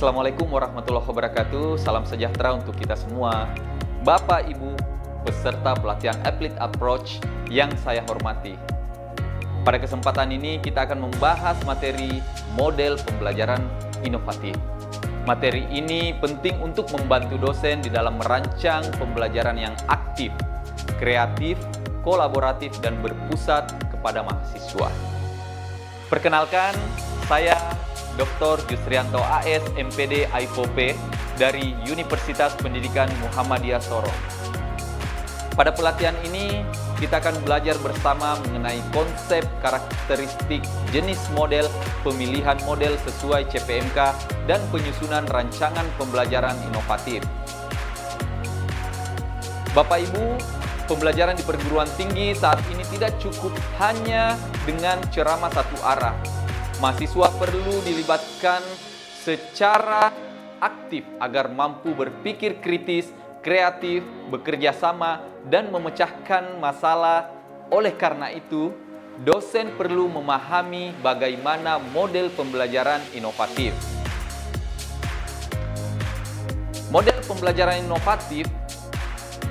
Assalamualaikum warahmatullahi wabarakatuh. Salam sejahtera untuk kita semua. Bapak, Ibu, peserta pelatihan Applit Approach yang saya hormati. Pada kesempatan ini kita akan membahas materi model pembelajaran inovatif. Materi ini penting untuk membantu dosen di dalam merancang pembelajaran yang aktif, kreatif, kolaboratif, dan berpusat kepada mahasiswa. Perkenalkan, saya Dr. Yusrianto AS, MPD IFOP dari Universitas Pendidikan Muhammadiyah Sorong. Pada pelatihan ini, kita akan belajar bersama mengenai konsep, karakteristik, jenis model, pemilihan model sesuai CPMK, dan penyusunan rancangan pembelajaran inovatif. Bapak Ibu, pembelajaran di perguruan tinggi saat ini tidak cukup hanya dengan ceramah satu arah. Mahasiswa perlu dilibatkan secara aktif agar mampu berpikir kritis, kreatif, bekerja sama, dan memecahkan masalah. Oleh karena itu, dosen perlu memahami bagaimana model pembelajaran inovatif. Model pembelajaran inovatif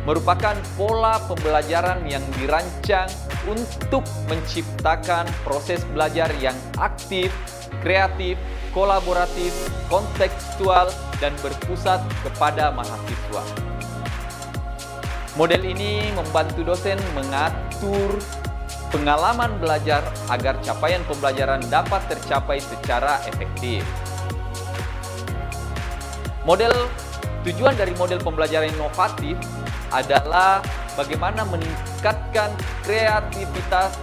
merupakan pola pembelajaran yang dirancang untuk menciptakan proses belajar yang aktif, kreatif, kolaboratif, kontekstual, dan berpusat kepada mahasiswa. Model ini membantu dosen mengatur pengalaman belajar agar capaian pembelajaran dapat tercapai secara efektif. Tujuan dari model pembelajaran inovatif adalah bagaimana meningkatkan kreativitas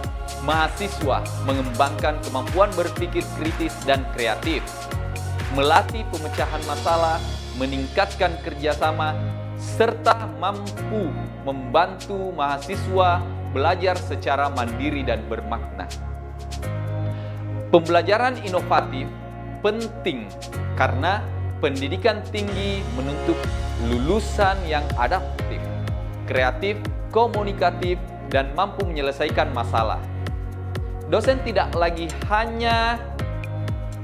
mahasiswa, mengembangkan kemampuan berpikir kritis dan kreatif, melatih pemecahan masalah, meningkatkan kerjasama, serta mampu membantu mahasiswa belajar secara mandiri dan bermakna. Pembelajaran inovatif penting karena pendidikan tinggi menuntut lulusan yang adaptif, kreatif, komunikatif, dan mampu menyelesaikan masalah. Dosen tidak lagi hanya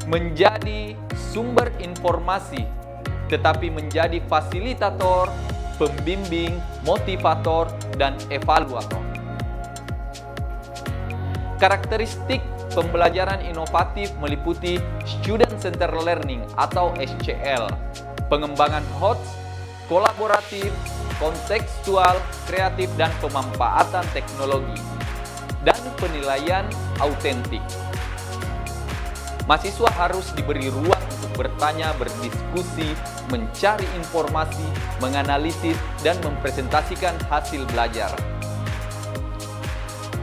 menjadi sumber informasi, tetapi menjadi fasilitator, pembimbing, motivator, dan evaluator. Karakteristik pembelajaran inovatif meliputi Student Centered Learning atau SCL, pengembangan HOTS, kolaboratif, kontekstual, kreatif, dan pemanfaatan teknologi, dan penilaian autentik. Mahasiswa harus diberi ruang untuk bertanya, berdiskusi, mencari informasi, menganalisis, dan mempresentasikan hasil belajar.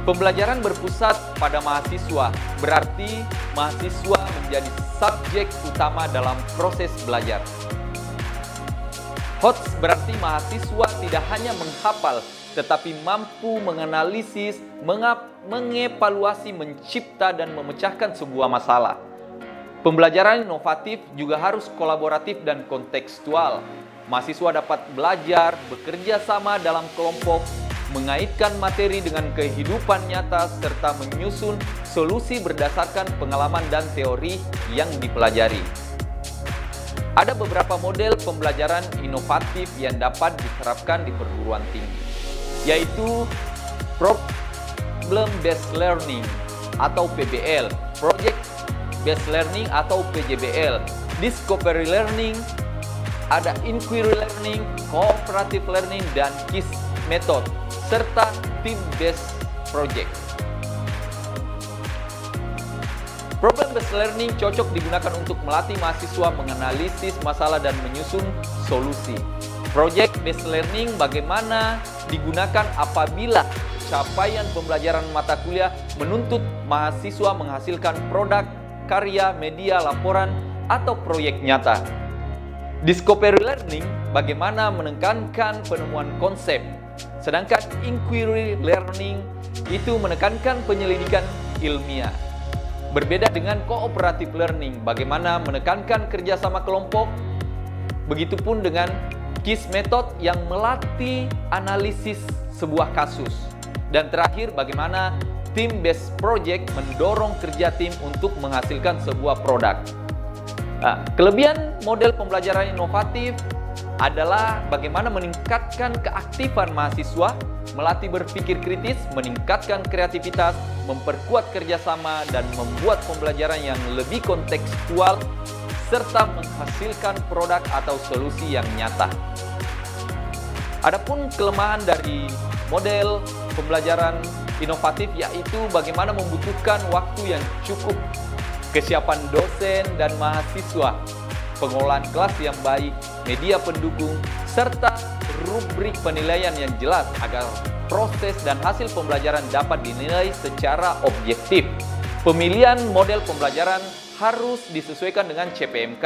Pembelajaran berpusat pada mahasiswa, berarti mahasiswa menjadi subjek utama dalam proses belajar. HOTS berarti mahasiswa tidak hanya menghafal, tetapi mampu menganalisis, mengevaluasi, mencipta, dan memecahkan sebuah masalah. Pembelajaran inovatif juga harus kolaboratif dan kontekstual. Mahasiswa dapat belajar, bekerja sama dalam kelompok, mengaitkan materi dengan kehidupan nyata, serta menyusun solusi berdasarkan pengalaman dan teori yang dipelajari. Ada beberapa model pembelajaran inovatif yang dapat diterapkan di perguruan tinggi, yaitu Problem Based Learning atau PBL, Project Based Learning atau PJBL, Discovery Learning, ada Inquiry Learning, Cooperative Learning, dan KISS Method, serta Team Based Project. Problem-based learning cocok digunakan untuk melatih mahasiswa menganalisis masalah dan menyusun solusi. Project-based learning bagaimana digunakan apabila capaian pembelajaran mata kuliah menuntut mahasiswa menghasilkan produk, karya, media, laporan, atau proyek nyata. Discovery learning bagaimana menekankan penemuan konsep. Sedangkan inquiry learning itu menekankan penyelidikan ilmiah. Berbeda dengan cooperative learning, bagaimana menekankan kerjasama kelompok. Begitupun dengan KISS method yang melatih analisis sebuah kasus. Dan terakhir, bagaimana team based project mendorong kerja tim untuk menghasilkan sebuah produk. Nah, kelebihan model pembelajaran inovatif adalah bagaimana meningkatkan keaktifan mahasiswa, melatih berpikir kritis, meningkatkan kreativitas, memperkuat kerjasama, dan membuat pembelajaran yang lebih kontekstual, serta menghasilkan produk atau solusi yang nyata. Adapun kelemahan dari model pembelajaran inovatif yaitu bagaimana membutuhkan waktu yang cukup, kesiapan dosen dan mahasiswa, pengelolaan kelas yang baik, media pendukung, serta rubrik penilaian yang jelas agar proses dan hasil pembelajaran dapat dinilai secara objektif. Pemilihan model pembelajaran harus disesuaikan dengan CPMK.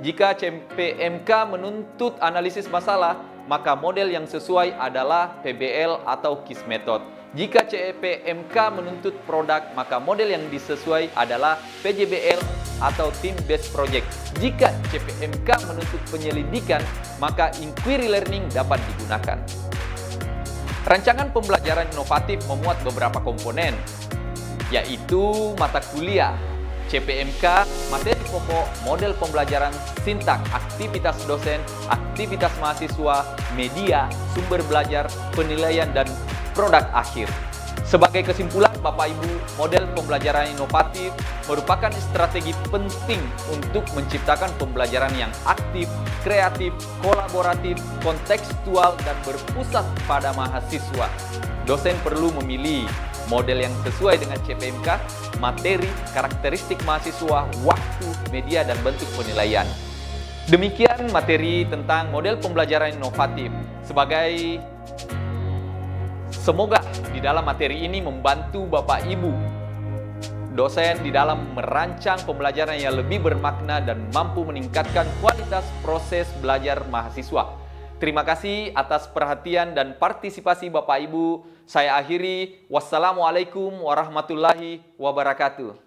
Jika CPMK menuntut analisis masalah, maka model yang sesuai adalah PBL atau KISS method. Jika CPMK menuntut produk, maka model yang disesuai adalah PJBL atau Team Based Project. Jika CPMK menuntut penyelidikan, maka inquiry learning dapat digunakan. Rancangan pembelajaran inovatif memuat beberapa komponen, yaitu mata kuliah, CPMK, materi pokok, model pembelajaran, sintak, aktivitas dosen, aktivitas mahasiswa, media, sumber belajar, penilaian, dan produk akhir. Sebagai kesimpulan, Bapak Ibu, model pembelajaran inovatif merupakan strategi penting untuk menciptakan pembelajaran yang aktif, kreatif, kolaboratif, kontekstual, dan berpusat pada mahasiswa. Dosen perlu memilih model yang sesuai dengan CPMK, materi, karakteristik mahasiswa, waktu, media, dan bentuk penilaian. Demikian materi tentang model pembelajaran inovatif. Semoga di dalam materi ini membantu Bapak Ibu dosen di dalam merancang pembelajaran yang lebih bermakna dan mampu meningkatkan kualitas proses belajar mahasiswa. Terima kasih atas perhatian dan partisipasi Bapak Ibu. Saya akhiri. Wassalamualaikum warahmatullahi wabarakatuh.